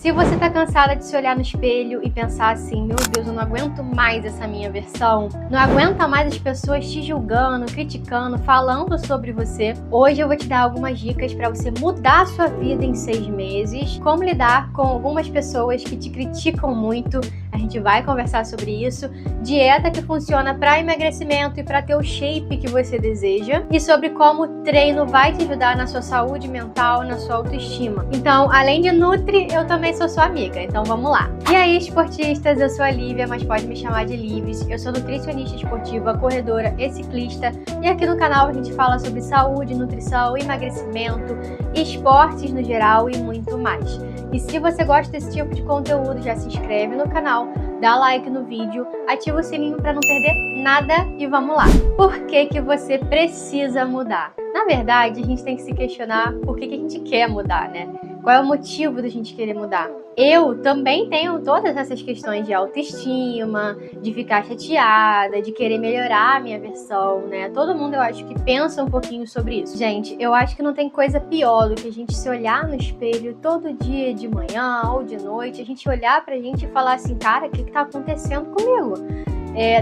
Se você tá cansada de se olhar no espelho e pensar assim, meu Deus, eu não aguento mais essa minha versão, não aguenta mais as pessoas te julgando, criticando, falando sobre você, hoje eu vou te dar algumas dicas para você mudar a sua vida em 6 meses, como lidar com algumas pessoas que te criticam muito. A gente vai conversar sobre isso, dieta que funciona para emagrecimento e para ter o shape que você deseja, e sobre como o treino vai te ajudar na sua saúde mental, na sua autoestima. Então, além de Nutri, eu também sou sua amiga, então vamos lá. E aí, esportistas, eu sou a Lívia, mas pode me chamar de Lives. Eu sou nutricionista esportiva, corredora e ciclista, e aqui no canal a gente fala sobre saúde, nutrição, emagrecimento, esportes no geral e muito mais. E se você gosta desse tipo de conteúdo, já se inscreve no canal, dá like no vídeo, ativa o sininho para não perder nada e vamos lá. Por que você precisa mudar? Na verdade, a gente tem que se questionar por que a gente quer mudar, né? Qual é o motivo da gente querer mudar? Eu também tenho todas essas questões de autoestima, de ficar chateada, de querer melhorar a minha versão, né? Todo mundo, eu acho, que pensa um pouquinho sobre isso. Gente, eu acho que não tem coisa pior do que a gente se olhar no espelho todo dia, de manhã ou de noite, a gente olhar pra gente e falar assim, cara, o que tá acontecendo comigo?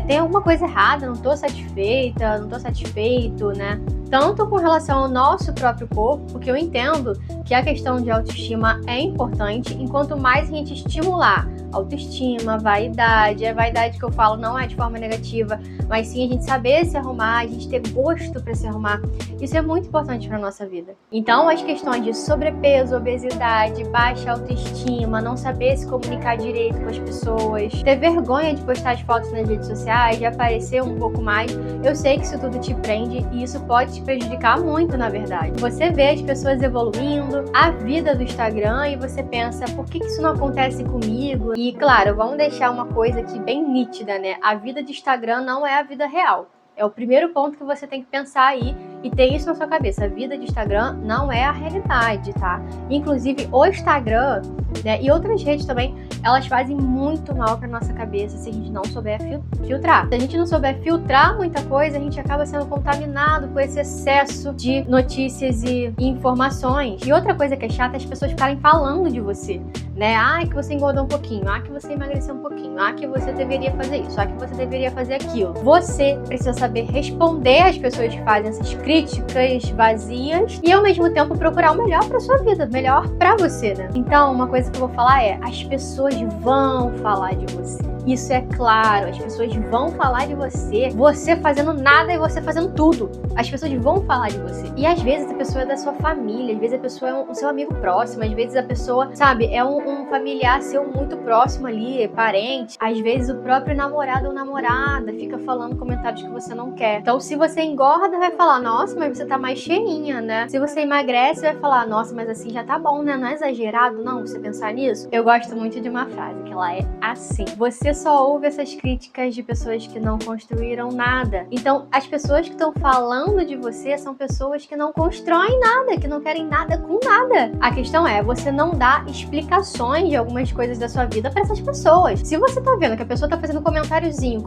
Tem alguma coisa errada, não tô satisfeita, não tô satisfeito, né? Tanto com relação ao nosso próprio corpo, porque eu entendo que a questão de autoestima é importante, enquanto mais a gente estimular autoestima, vaidade, a vaidade que eu falo não é de forma negativa, mas sim a gente saber se arrumar, a gente ter gosto para se arrumar, isso é muito importante para nossa vida. Então, as questões de sobrepeso, obesidade, baixa autoestima, não saber se comunicar direito com as pessoas, ter vergonha de postar as fotos nas redes sociais, de aparecer um pouco mais, eu sei que isso tudo te prende e isso pode te prejudicar muito, na verdade. Você vê as pessoas evoluindo, a vida do Instagram, e você pensa, por que isso não acontece comigo? E claro, vamos deixar uma coisa aqui bem nítida, né? A vida de Instagram não é a vida real. É o primeiro ponto que você tem que pensar aí e ter isso na sua cabeça. A vida de Instagram não é a realidade, tá? Inclusive, o Instagram, né, e outras redes também, elas fazem muito mal pra nossa cabeça se a gente não souber filtrar. Se a gente não souber filtrar muita coisa, a gente acaba sendo contaminado por esse excesso de notícias e informações. E outra coisa que é chata é as pessoas ficarem falando de você, né? Ah, que você engordou um pouquinho, ah, que você emagreceu um pouquinho, ah, que você deveria fazer isso, ah, que você deveria fazer aquilo. Você precisa saber responder às pessoas que fazem essas críticas vazias e ao mesmo tempo procurar o melhor pra sua vida, o melhor pra você, né? Então, uma coisa que eu vou falar é, as pessoas vão falar de você. Isso é claro, as pessoas vão falar de você fazendo nada e você fazendo tudo. As pessoas vão falar de você. E às vezes a pessoa é da sua família, às vezes a pessoa é um seu amigo próximo, às vezes a pessoa, sabe, é um familiar seu muito próximo ali, parente. Às vezes o próprio namorado ou namorada fica falando comentários que você não quer. Então, se você engorda, vai falar, nossa, mas você tá mais cheinha, né? Se você emagrece, vai falar, nossa, mas assim já tá bom, né? Não é exagerado, não, você pensar nisso? Eu gosto muito de uma frase, que ela é assim. Você só ouve essas críticas de pessoas que não construíram nada. Então, as pessoas que estão falando de você são pessoas que não constroem nada, que não querem nada com nada. A questão é, você não dá explicações de algumas coisas da sua vida para essas pessoas. Se você tá vendo que a pessoa tá fazendo um comentáriozinho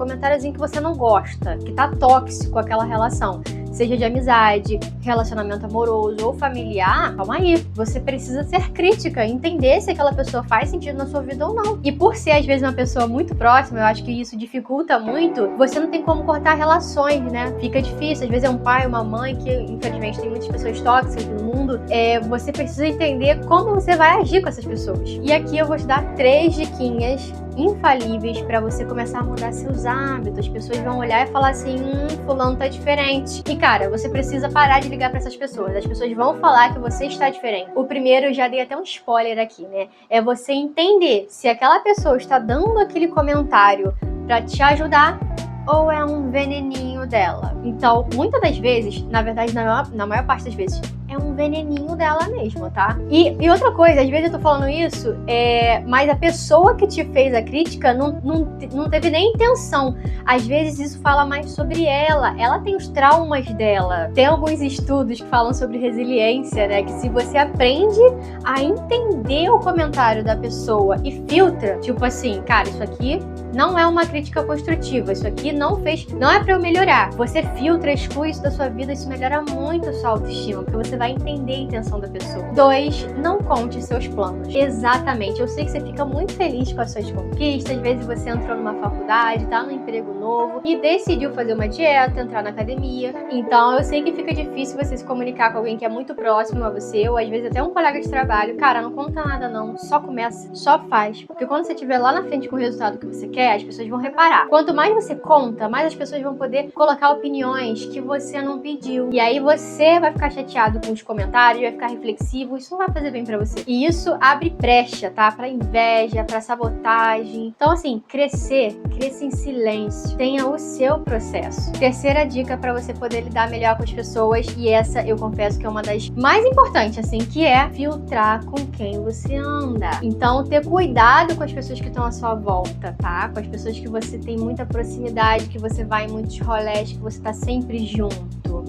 que você não gosta, que tá tóxico aquela relação, seja de amizade, relacionamento amoroso ou familiar, calma aí. Você precisa ser crítica, entender se aquela pessoa faz sentido na sua vida ou não. E por ser, às vezes, uma pessoa muito próxima, eu acho que isso dificulta muito, você não tem como cortar relações, né? Fica difícil. Às vezes é um pai, uma mãe, que infelizmente tem muitas pessoas tóxicas no mundo. Você precisa entender como você vai agir com essas pessoas. E aqui eu vou te dar 3 diquinhas infalíveis para você começar a mudar seus hábitos. As pessoas vão olhar e falar assim, fulano tá diferente. E cara, você precisa parar de ligar para essas pessoas. As pessoas vão falar que você está diferente. O primeiro, eu já dei até um spoiler aqui, né? É você entender se aquela pessoa está dando aquele comentário para te ajudar ou é um veneninho dela. Então, muitas das vezes, na verdade, na maior parte das vezes, é um veneninho dela mesmo, tá? E outra coisa, às vezes eu tô falando isso, mas a pessoa que te fez a crítica não teve nem intenção. Às vezes isso fala mais sobre ela tem os traumas dela. Tem alguns estudos que falam sobre resiliência, né? Que se você aprende a entender o comentário da pessoa e filtra, tipo assim, cara, isso aqui não é uma crítica construtiva, isso aqui não é pra eu melhorar. filtrar. Você filtra, exclui isso da sua vida, isso melhora muito a sua autoestima, porque você vai entender a intenção da pessoa. 2, não conte seus planos. Exatamente, eu sei que você fica muito feliz com as suas conquistas, às vezes você entrou numa faculdade, tá num emprego novo e decidiu fazer uma dieta, entrar na academia. Então eu sei que fica difícil você se comunicar com alguém que é muito próximo a você, ou às vezes até um colega de trabalho. Cara, não conta nada não, só começa, só faz. Porque quando você estiver lá na frente com o resultado que você quer, as pessoas vão reparar. Quanto mais você conta, mais as pessoas vão poder colocar opiniões que você não pediu. E aí você vai ficar chateado com os comentários, vai ficar reflexivo, isso não vai fazer bem pra você. E isso abre brecha, tá? Pra inveja, pra sabotagem. Então assim, cresça em silêncio. Tenha o seu processo. Terceira dica pra você poder lidar melhor com as pessoas, e essa eu confesso que é uma das mais importantes, assim, que é filtrar com quem você anda. Então, ter cuidado com as pessoas que estão à sua volta, tá? Com as pessoas que você tem muita proximidade, que você vai em muitos rolés, que você tá sempre junto.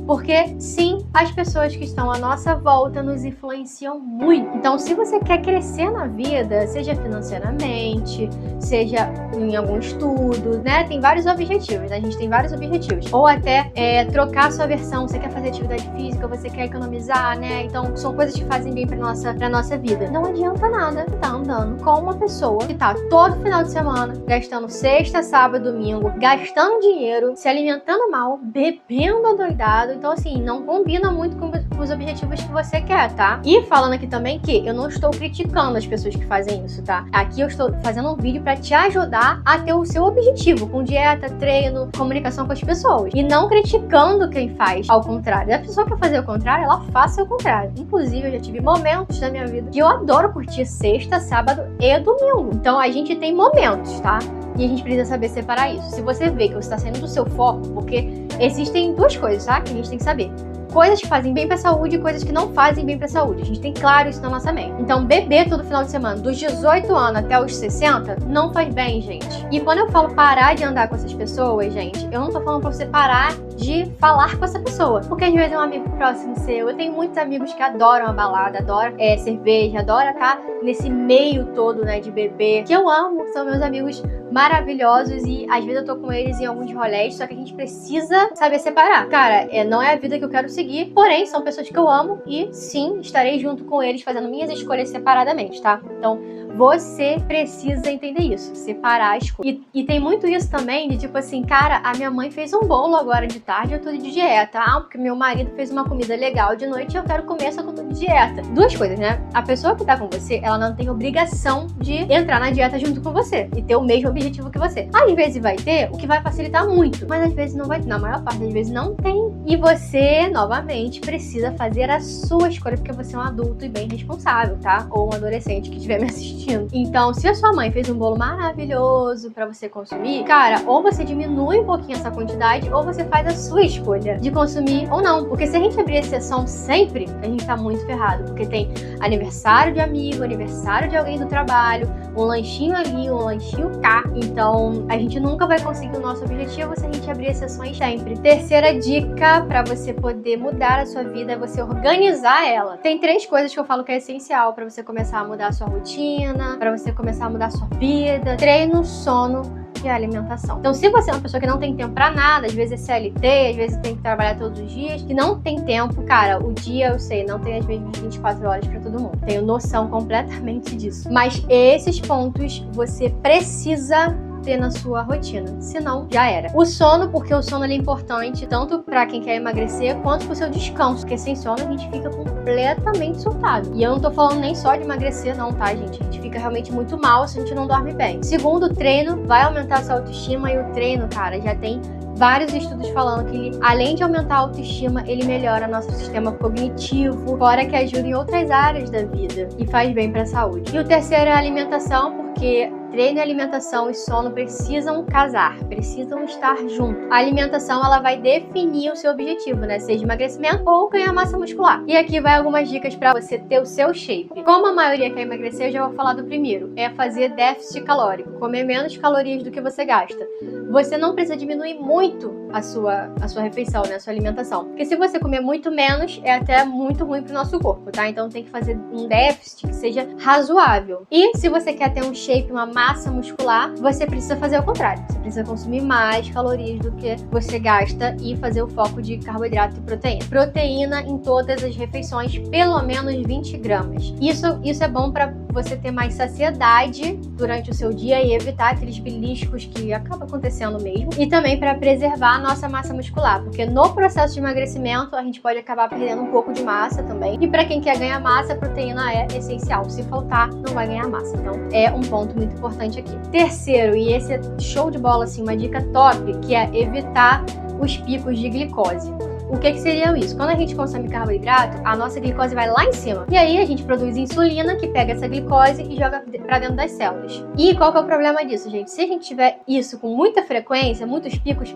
Porque, sim, as pessoas que estão à nossa volta nos influenciam muito. Então, se você quer crescer na vida, seja financeiramente, seja em algum estudo, né? Tem vários objetivos, né? A gente tem vários objetivos. Ou até trocar a sua versão. Você quer fazer atividade física, você quer economizar, né? Então, são coisas que fazem bem pra nossa vida. Não adianta nada estar andando com uma pessoa que tá todo final de semana gastando sexta, sábado, domingo, gastando dinheiro, se alimentando mal, bebendo adoidado. Então, assim, não combina muito com os objetivos que você quer, tá? E falando aqui também que eu não estou criticando as pessoas que fazem isso, tá? Aqui eu estou fazendo um vídeo pra te ajudar a ter o seu objetivo, com dieta, treino, comunicação com as pessoas. E não criticando quem faz ao contrário. Se a pessoa quer fazer o contrário, ela faça o contrário. Inclusive, eu já tive momentos da minha vida que eu adoro curtir sexta, sábado e domingo. Então, a gente tem momentos, tá? E a gente precisa saber separar isso. Se você vê que você está saindo do seu foco, porque existem duas coisas, tá? Que a gente tem que saber. Coisas que fazem bem pra saúde e coisas que não fazem bem pra saúde. A gente tem claro isso na nossa mente. Então, beber todo final de semana, dos 18 anos até os 60, não faz bem, gente. E quando eu falo parar de andar com essas pessoas, gente, eu não tô falando pra você parar de falar com essa pessoa. Porque às vezes é um amigo próximo seu. Eu tenho muitos amigos que adoram a balada, adoram cerveja, adoram estar nesse meio todo, né, de beber. Que eu amo, são meus amigos maravilhosos e às vezes eu tô com eles em alguns rolês, só que a gente precisa saber separar. Cara, não é a vida que eu quero seguir, porém são pessoas que eu amo e sim, estarei junto com eles fazendo minhas escolhas separadamente, tá? Então, você precisa entender isso, separar a escolha. E tem muito isso também de tipo assim, cara, a minha mãe fez um bolo agora de tarde, eu tô de dieta. Ah, porque meu marido fez uma comida legal de noite e eu quero comer, só que eu tô de dieta. Duas coisas, né? A pessoa que tá com você, ela não tem obrigação de entrar na dieta junto com você e ter o mesmo objetivo que você. Às vezes vai ter, o que vai facilitar muito, mas às vezes não vai ter, na maior parte das vezes não tem. E você, novamente, precisa fazer a sua escolha, porque você é um adulto e bem responsável, tá? Ou um adolescente que estiver me assistindo. Então, se a sua mãe fez um bolo maravilhoso pra você consumir, cara, ou você diminui um pouquinho essa quantidade, ou você faz a sua escolha de consumir ou não. Porque se a gente abrir exceção sempre, a gente tá muito ferrado. Porque tem aniversário de amigo, aniversário de alguém do trabalho, um lanchinho ali, um lanchinho cá. Então, a gente nunca vai conseguir o nosso objetivo se a gente abrir exceções sempre. Terceira dica pra você poder mudar a sua vida é você organizar ela. Tem 3 coisas que eu falo que é essencial pra você começar a mudar a sua rotina, pra você começar a mudar a sua vida: treino, sono e alimentação. Então, se você é uma pessoa que não tem tempo pra nada, às vezes é CLT, às vezes tem que trabalhar todos os dias, que não tem tempo, cara, o dia, eu sei, não tem as mesmas 24 horas pra todo mundo. Tenho noção completamente disso. Mas esses pontos você precisa ter na sua rotina, senão já era. O sono, porque o sono é importante tanto pra quem quer emagrecer quanto pro seu descanso, porque sem sono a gente fica completamente surtado. E eu não tô falando nem só de emagrecer não, tá, gente? A gente fica realmente muito mal se a gente não dorme bem. Segundo, o treino vai aumentar a sua autoestima, e o treino, cara, já tem vários estudos falando que ele, além de aumentar a autoestima, ele melhora nosso sistema cognitivo, fora que ajuda em outras áreas da vida e faz bem pra saúde. E o terceiro é a alimentação, porque treino, alimentação e sono precisam casar, precisam estar juntos. A alimentação, ela vai definir o seu objetivo, né? Seja emagrecimento ou ganhar massa muscular. E aqui vai algumas dicas pra você ter o seu shape. Como a maioria quer emagrecer, eu já vou falar do primeiro. É fazer déficit calórico, comer menos calorias do que você gasta. Você não precisa diminuir muito a sua refeição, né? A sua alimentação. Porque se você comer muito menos, é até muito ruim pro nosso corpo, tá? Então tem que fazer um déficit que seja razoável. E se você quer ter um shape, uma massa muscular, você precisa fazer o contrário. Você precisa consumir mais calorias do que você gasta e fazer o foco de carboidrato e proteína. Proteína em todas as refeições, pelo menos 20 gramas. Isso é bom para você ter mais saciedade durante o seu dia e evitar aqueles beliscos que acaba acontecendo mesmo. E também para preservar a nossa massa muscular, porque no processo de emagrecimento a gente pode acabar perdendo um pouco de massa também. E para quem quer ganhar massa, a proteína é essencial. Se faltar, não vai ganhar massa. Então é um ponto muito importante aqui. Terceiro, e esse é show de bola, assim, uma dica top, que é evitar os picos de glicose. O que seria isso? Quando a gente consome carboidrato, a nossa glicose vai lá em cima. E aí a gente produz insulina, que pega essa glicose e joga pra dentro das células. E qual que é o problema disso, gente? Se a gente tiver isso com muita frequência, muitos picos, o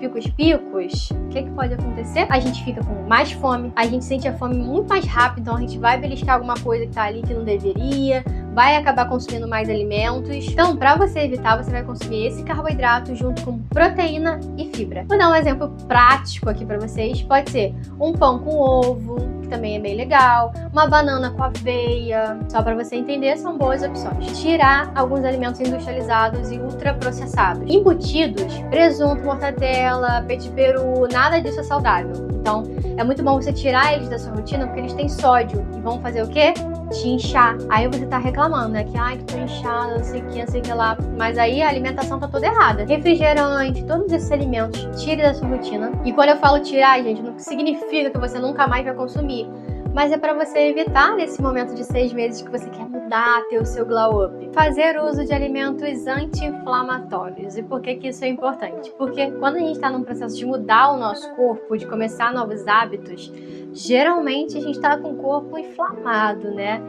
que pode acontecer? A gente fica com mais fome, a gente sente a fome muito mais rápido, então a gente vai beliscar alguma coisa que tá ali que não deveria, vai acabar consumindo mais alimentos. Então, para você evitar, você vai consumir esse carboidrato junto com proteína e fibra. Vou dar um exemplo prático aqui para vocês. Pode ser um pão com ovo, que também é bem legal, uma banana com aveia. Só para você entender, são boas opções. Tirar alguns alimentos industrializados e ultraprocessados. Embutidos, presunto, mortadela, peito de peru, nada disso é saudável. Então, é muito bom você tirar eles da sua rotina, porque eles têm sódio e vão fazer o quê? Te inchar. Aí você tá reclamando, né? Que ai, que tô inchada, não sei o que lá. Mas aí a alimentação tá toda errada. Refrigerante, todos esses alimentos, tire da sua rotina. E quando eu falo tirar, gente, não significa que você nunca mais vai consumir. Mas é para você evitar nesse momento de 6 meses que você quer mudar, ter o seu glow up. Fazer uso de alimentos anti-inflamatórios. E por que isso é importante? Porque quando a gente está num processo de mudar o nosso corpo, de começar novos hábitos, geralmente a gente está com o corpo inflamado, né?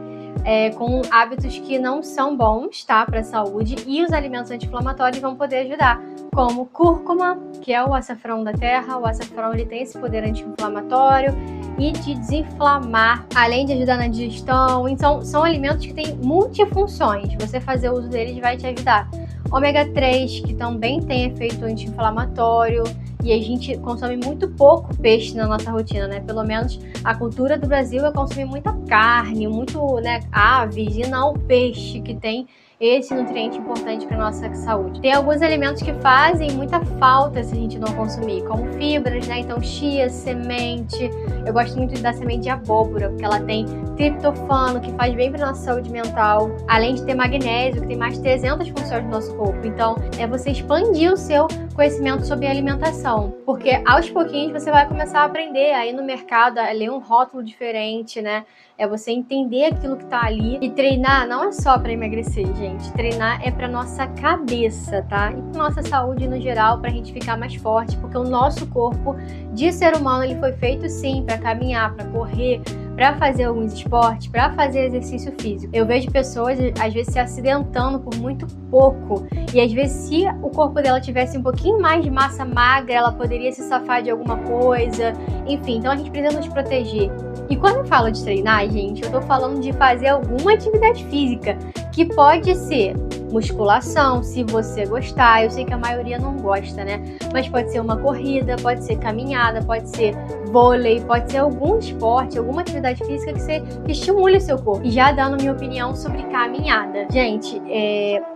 Com hábitos que não são bons, tá, para a saúde, e os alimentos anti-inflamatórios vão poder ajudar, como cúrcuma, que é o açafrão da terra. O açafrão, ele tem esse poder anti-inflamatório e de desinflamar, além de ajudar na digestão. Então, são alimentos que têm multifunções. Você fazer uso deles vai te ajudar. Ômega 3, que também tem efeito anti-inflamatório. E a gente consome muito pouco peixe na nossa rotina, né? Pelo menos a cultura do Brasil é consumir muita carne, muito, né, aves, e não peixe, que tem esse nutriente importante para nossa saúde. Tem alguns alimentos que fazem muita falta se a gente não consumir, como fibras, né? Então, chia, semente. Eu gosto muito da semente de abóbora, porque ela tem triptofano, que faz bem para nossa saúde mental, além de ter magnésio, que tem mais de 300 funções no nosso corpo. Então, é você expandir o seu conhecimento sobre alimentação, porque aos pouquinhos você vai começar a aprender aí no mercado, a ler um rótulo diferente, né? É você entender aquilo que tá ali. E treinar não é só para emagrecer, gente. Treinar é para nossa cabeça, tá? E pra nossa saúde no geral, pra gente ficar mais forte, porque o nosso corpo de ser humano, ele foi feito sim para caminhar, para correr, para fazer alguns esportes, para fazer exercício físico. Eu vejo pessoas, às vezes, se acidentando por muito pouco. E às vezes, se o corpo dela tivesse um pouquinho mais de massa magra, ela poderia se safar de alguma coisa. Enfim, então a gente precisa nos proteger. E quando eu falo de treinar, gente, eu tô falando de fazer alguma atividade física, que pode ser musculação, se você gostar. Eu sei que a maioria não gosta, né? Mas pode ser uma corrida, pode ser caminhada, pode ser vôlei, pode ser algum esporte, alguma atividade física que estimule o seu corpo. E já dando minha opinião sobre caminhada. Gente,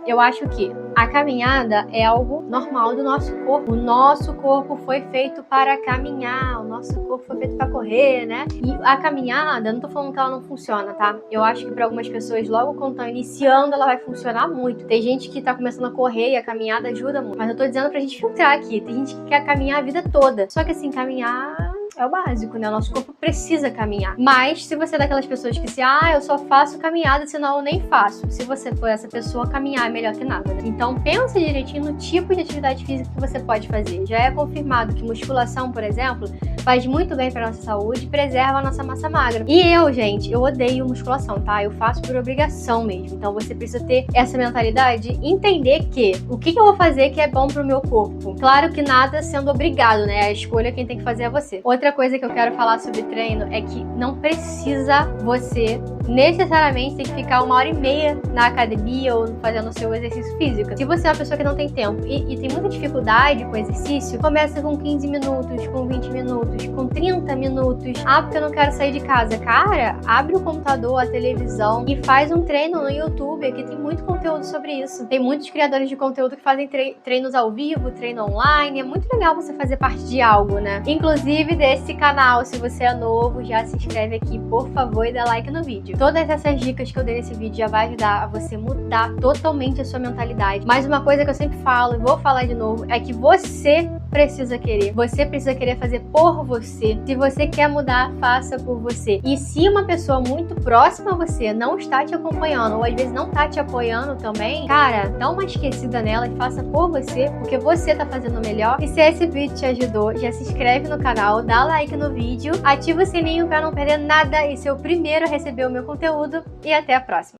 eu acho que a caminhada é algo normal do nosso corpo. O nosso corpo foi feito para caminhar, o nosso corpo foi feito para correr, né? E a caminhada, não tô falando que ela não funciona, tá? Eu acho que para algumas pessoas, logo quando estão iniciando, ela vai funcionar muito. Tem gente que tá começando a correr e a caminhada ajuda muito. Mas eu tô dizendo pra gente filtrar aqui. Tem gente que quer caminhar a vida toda. Só que assim, caminhar é o básico, né? O nosso corpo precisa caminhar. Mas se você é daquelas pessoas que eu só faço caminhada, senão eu nem faço. Se você for essa pessoa, caminhar é melhor que nada, né? Então pensa direitinho no tipo de atividade física que você pode fazer. Já é confirmado que musculação, por exemplo, faz muito bem pra nossa saúde, preserva a nossa massa magra. E gente, eu odeio musculação, tá? Eu faço por obrigação mesmo. Então você precisa ter essa mentalidade, entender que o que eu vou fazer que é bom pro meu corpo. Claro que nada sendo obrigado, né? A escolha quem tem que fazer é você. Outra coisa que eu quero falar sobre treino é que não precisa você necessariamente tem que ficar 1h30 na academia ou fazendo o seu exercício físico. Se você é uma pessoa que não tem tempo e tem muita dificuldade com exercício, começa com 15 minutos, com 20 minutos, com 30 minutos. Ah, porque eu não quero sair de casa. Cara, abre o computador, a televisão e faz um treino no YouTube. Aqui tem muito conteúdo sobre isso. Tem muitos criadores de conteúdo que fazem treinos ao vivo, treino online. É muito legal você fazer parte de algo, né? Inclusive desse canal, se você é novo, já se inscreve aqui, por favor, e dá like no vídeo. Todas essas dicas que eu dei nesse vídeo já vai ajudar a você mudar totalmente a sua mentalidade. Mas uma coisa que eu sempre falo, e vou falar de novo, é que você precisa querer. Você precisa querer fazer por você. Se você quer mudar, faça por você. E se uma pessoa muito próxima a você não está te acompanhando, ou às vezes não está te apoiando também, cara, dá uma esquecida nela e faça por você, porque você tá fazendo melhor. E se esse vídeo te ajudou, já se inscreve no canal, dá like no vídeo, ativa o sininho para não perder nada e ser o primeiro a receber o meu conteúdo. E até a próxima!